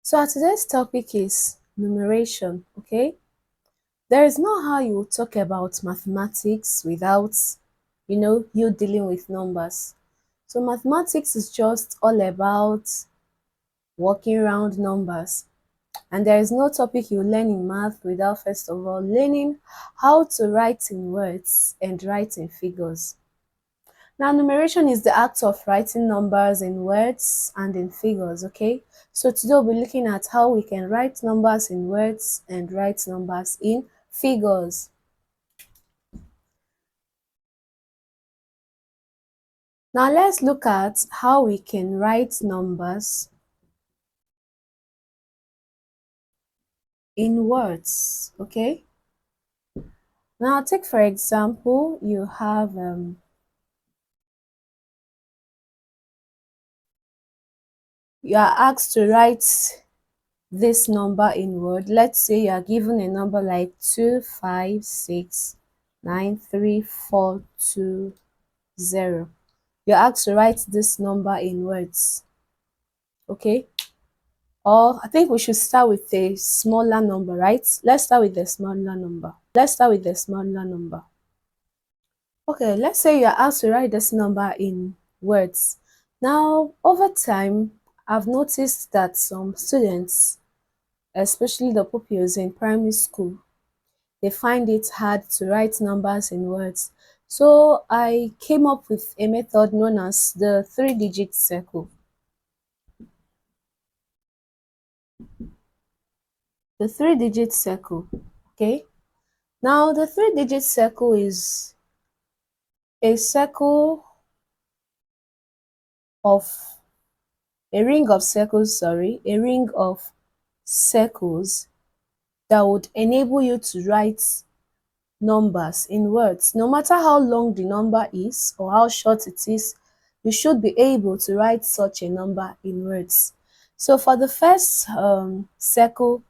So our today's topic is numeration, okay? There is no how you will talk about mathematics without, you dealing with numbers. So mathematics is just all about working around numbers. And there is no topic you learn in math without first of all learning how to write in words and write in figures. Now, numeration is the act of writing numbers in words and in figures, okay? So today we'll be looking at how we can write numbers in words and write numbers in figures. Now let's look at how we can write numbers in words, okay? Now take for example, you are asked to write this number in word. Let's say you are given a number like 2569342. You're asked to write this number in words, okay? Or I think we should start with a smaller number, right? Let's start with the smaller number. Okay, let's say you're asked to write this number in words. Now, over time, I've noticed that some students, especially the pupils in primary school, they find it hard to write numbers in words. So I came up with a method known as the three-digit circle. The three-digit circle, okay? Now the three-digit circle is a circle of a ring of circles, a ring of circles that would enable you to write numbers in words. No matter how long the number is or how short it is, you should be able to write such a number in words. So for the first circle,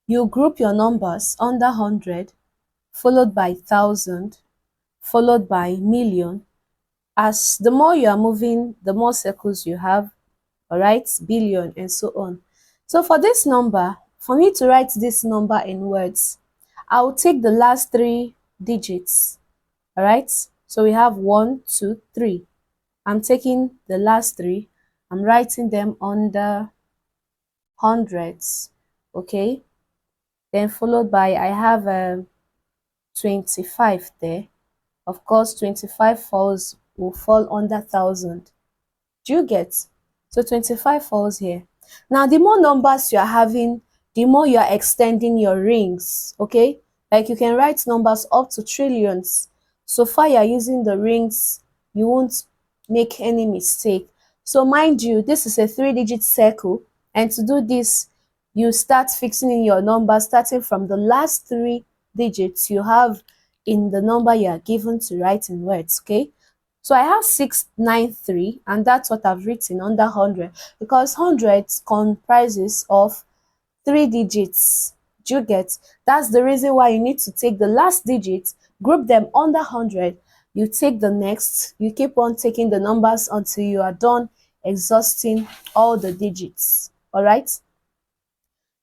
you group your numbers under 100, followed by 1000, followed by million. As the more you are moving, the more circles you have, all right, billion and so on. So for this number, for me to write this number in words, I will take the last three digits, all right? So we have 1, 2, 3. I'm taking the last three, I'm writing them under hundreds, okay? Then followed by, I have 25 there. Of course, 25 will fall under 1000. Do you get? So 25 falls here. Now, the more numbers you are having, the more you are extending your rings, okay? Like you can write numbers up to trillions. So far you are using the rings, you won't make any mistake. So mind you, this is a three-digit circle, and to do this, you start fixing in your numbers starting from the last three digits you have in the number you are given to write in words, okay? So I have 693, and that's what I've written under 100, because 100 comprises of three digits. Do you get? That's the reason why you need to take the last digit, group them under 100, you take the next, you keep on taking the numbers until you are done exhausting all the digits. All right?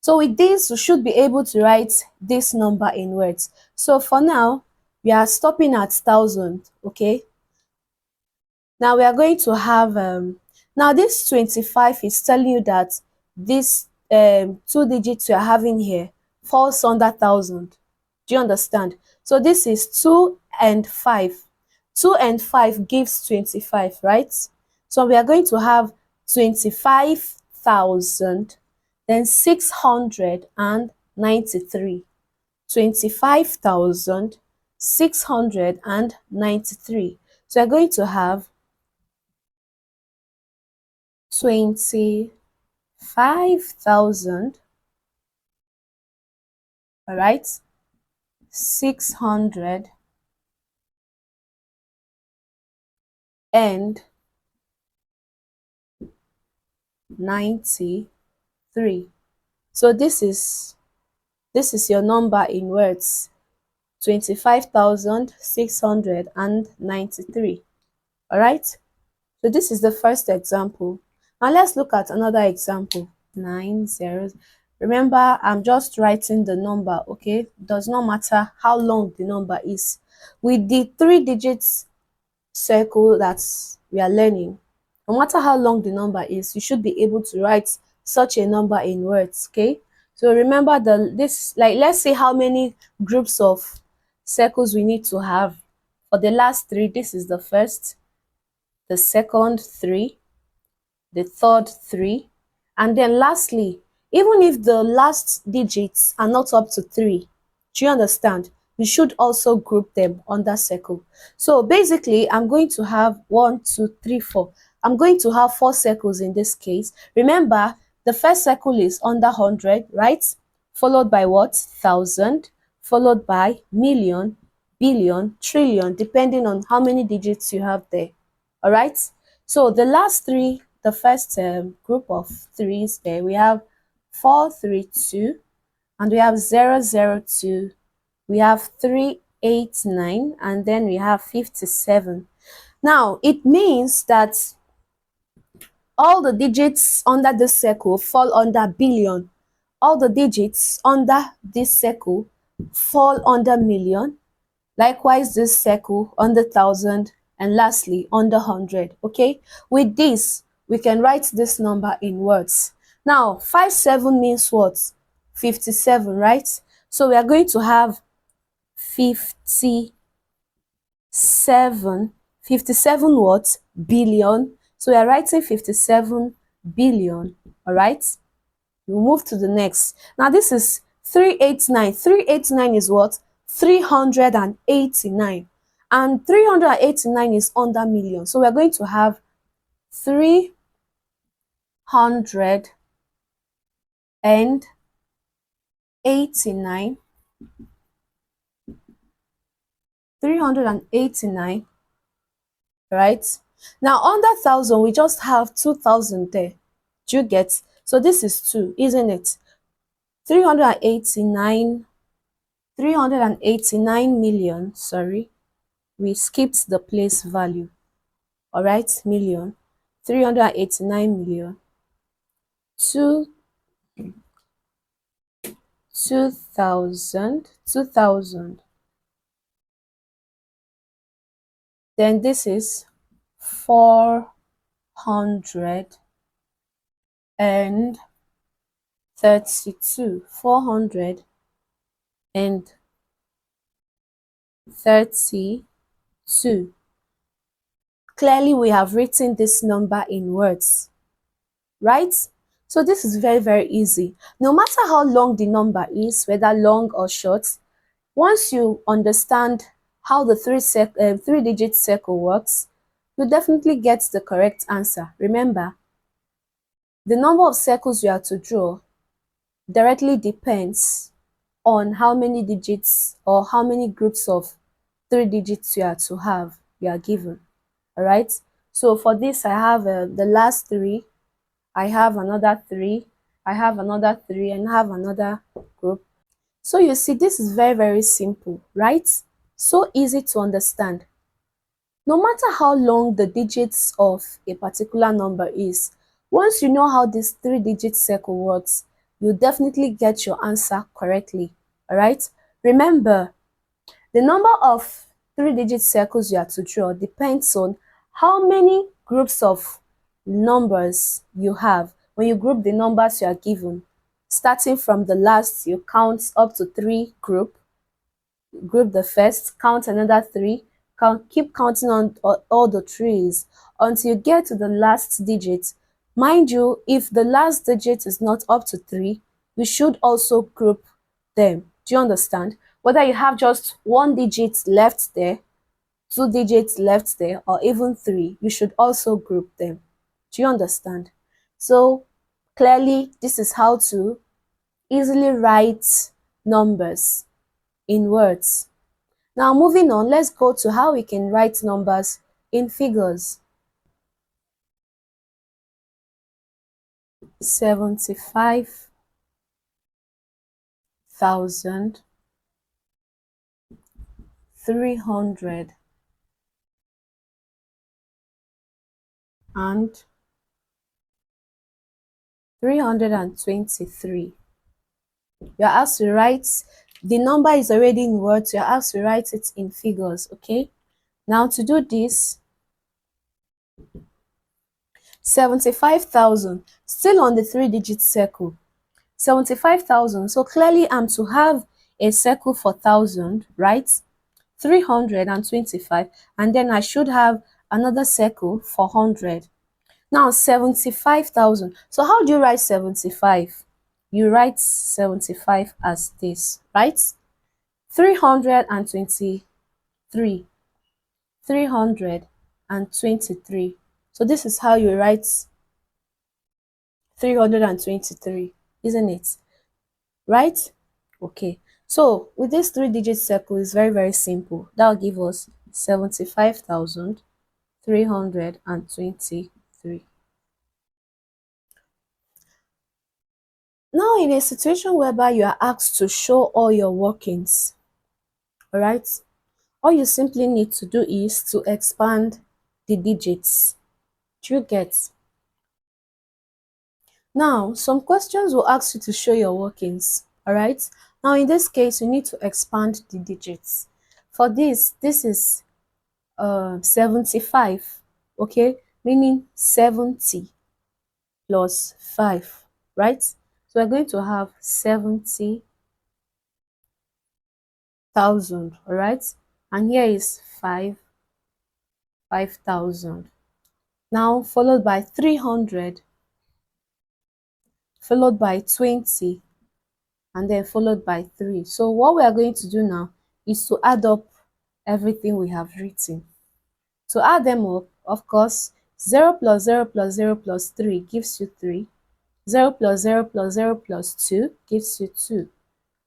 So with this, we should be able to write this number in words. So for now, we are stopping at 1000, okay? Now we are going to have now this 25 is telling you that this two digits you are having here falls under 1000. Do you understand? So this is 2 and 5. 2 and 5 gives 25, right? So we are going to have 25,000, then 693. 25,693. So we're going to have 25,000, all right, 600 and 93. So this is your number in words, 25,693. All right. So this is the first example. Now let's look at another example. nine zeros. Remember, I'm just writing the number, okay? Does not matter how long the number is. With the 3 digits circle that we are learning, no matter how long the number is, you should be able to write such a number in words, okay? So remember this, like, let's say how many groups of circles we need to have. For the last three, this is the first, the second three, the third three, and then lastly, even if the last digits are not up to 3, do you understand? You should also group them under circle. So basically, I'm going to have 1, 2, 3, 4. I'm going to have 4 circles in this case. Remember, the first circle is under 100, right? Followed by what? 1,000, followed by million, billion, trillion, depending on how many digits you have there. All right? So the last three, the first group of threes there, we have 432, and we have 002, we have 389, and then we have 57. Now, it means that all the digits under this circle fall under billion. All the digits under this circle fall under million. Likewise, this circle under thousand, and lastly under 100. Okay, with this we can write this number in words. Now 57 means what? 57, right? So we are going to have 57, 57 what? Billion. So we are writing 57 billion. All right, we move to the next. Now this is 389. 389 is what? 389. And 389 is under million. So we're going to have 389. 389, right? Now under 1,000, we just have 2,000 there. Do you get? So this is 2, isn't it? 389, 389 million, sorry. We skipped the place value. All right, million. 389 million. 2, 2,000, 2,000. Then this is 432. 432. Clearly, we have written this number in words, right? So this is very, very easy. No matter how long the number is, whether long or short, once you understand how the three-digit circle works, you definitely get the correct answer. Remember, the number of circles you are to draw directly depends on how many digits or how many groups of 3 digits you are given. All right. So for this, I have the last 3. I have another 3. I have another 3, and I have another group. So you see, this is very, very simple, right? So easy to understand. No matter how long the digits of a particular number is, once you know how this 3-digit circle works, you definitely get your answer correctly. All right. Remember, the number of 3-digit circles you are to draw depends on how many groups of numbers you have. When you group the numbers you are given, starting from the last, you count up to 3 group the first, count another 3, keep counting on all the trees until you get to the last digit. Mind you, if the last digit is not up to 3, you should also group them. Do you understand? Whether you have just 1 digit left there, 2 digits left there, or even 3, you should also group them. Do you understand? So clearly, this is how to easily write numbers in words. Now moving on, let's go to how we can write numbers in figures. 75,300 and 323. You're asked to write, the number is already in words, you're asked to write it in figures, okay? Now to do this, 75,000, still on the 3-digit circle. 75,000, so clearly I'm to have a circle for 1,000, right? 325, and then I should have another circle for 100. Now 75,000. So how do you write 75? You write 75 as this, right? 323. 323. So this is how you write 323, isn't it? Right? Okay. So with this 3-digit circle, it's very, very simple. That will give us 75,323. Now, in a situation whereby you are asked to show all your workings, all right, all you simply need to do is to expand the digits. Do you get? Now, some questions will ask you to show your workings, all right? Now, in this case, you need to expand the digits. For this is 75, okay? Meaning 70 plus 5, right? So we're going to have 70,000, all right? And here is 5,000. Now followed by 300, followed by 20, and then followed by 3. So what we are going to do now is to add up everything we have written. To add them up, of course, 0 plus 0 plus 0 plus 3 gives you 3. 0 plus 0 plus 0 plus 2 gives you 2.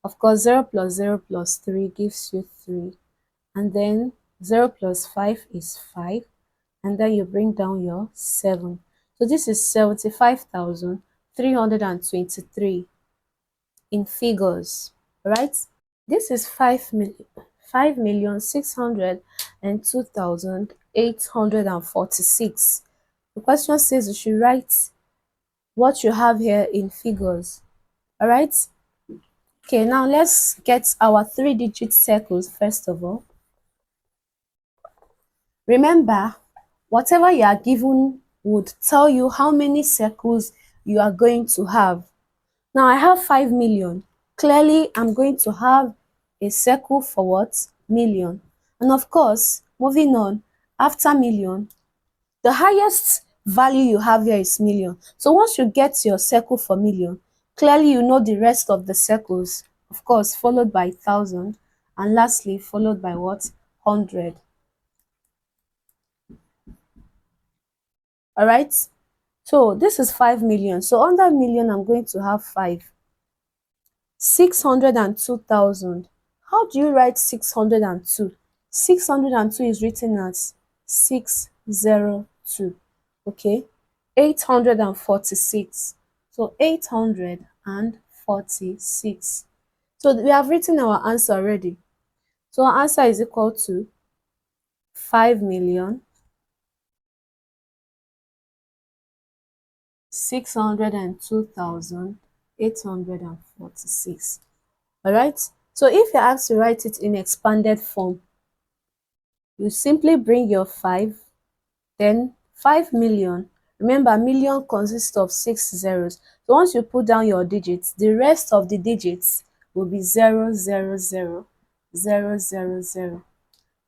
Of course, 0 plus 0 plus 3 gives you 3. And then 0 plus 5 is 5. And then you bring down your 7. So this is 75,323 in figures, right? This is 5,602,846. The question says you should write what you have here in figures, all right? Okay, now let's get our 3-digit circles first of all. Remember, whatever you are given would tell you how many circles you are going to have. Now I have 5 million. Clearly, I'm going to have a circle for what? Million. And of course, moving on, after million, the highest value you have here is million. So once you get your circle for million, clearly you know the rest of the circles, of course, followed by 1,000, and lastly, followed by what? 100. All right? So this is 5 million. So under million, I'm going to have 5. 602,000. How do you write 602? 602 is written as 602. Okay? 846. So 846. So we have written our answer already. So our answer is equal to 5,602,846. All right? So if you're asked to write it in expanded form, you simply bring your 5, then 5 million. Remember, million consists of 6 zeros. So once you put down your digits, the rest of the digits will be 0, 0, 0, 0, 0, 0.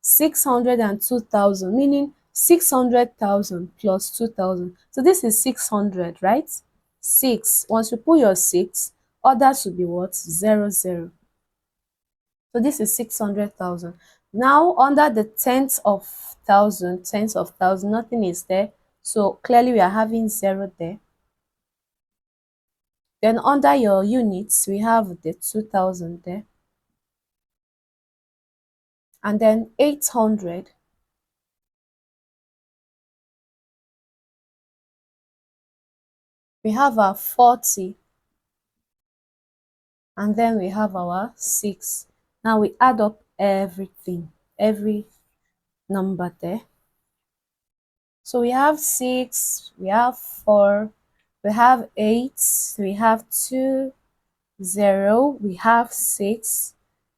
602,000, meaning 600,000 plus 2,000. So this is 600, right? 6. Once you put your 6, others will be what? 0, 0. So this is 600,000. Now under the tenths of thousand, nothing is there. So clearly we are having 0 there. Then under your units, we have the 2,000 there. And then 800. We have our 40. And then we have our 6. Now we add up everything, every number there. So we have 6, we have 4, We have 8, we have 2, 0, we have 6,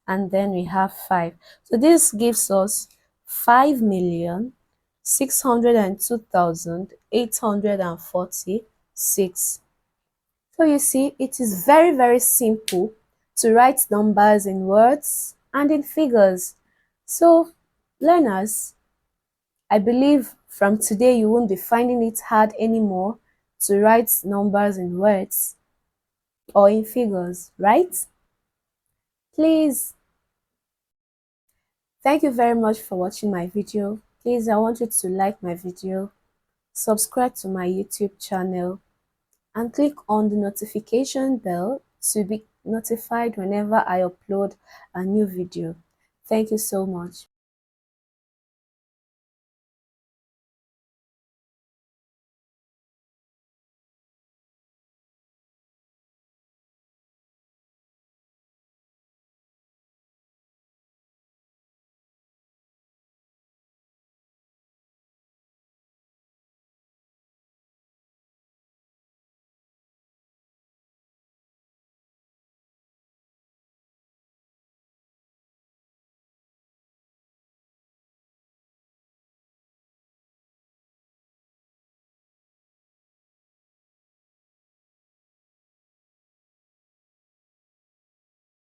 and then we have 5. So this gives us 5,602,846. So you see, it is very, very simple to write numbers in words and in figures. So learners, I believe from today you won't be finding it hard anymore to write numbers in words or in figures, right? Please, thank you very much for watching my video. Please, I want you to like my video, subscribe to my YouTube channel, and click on the notification bell to be notified whenever I upload a new video. Thank you so much.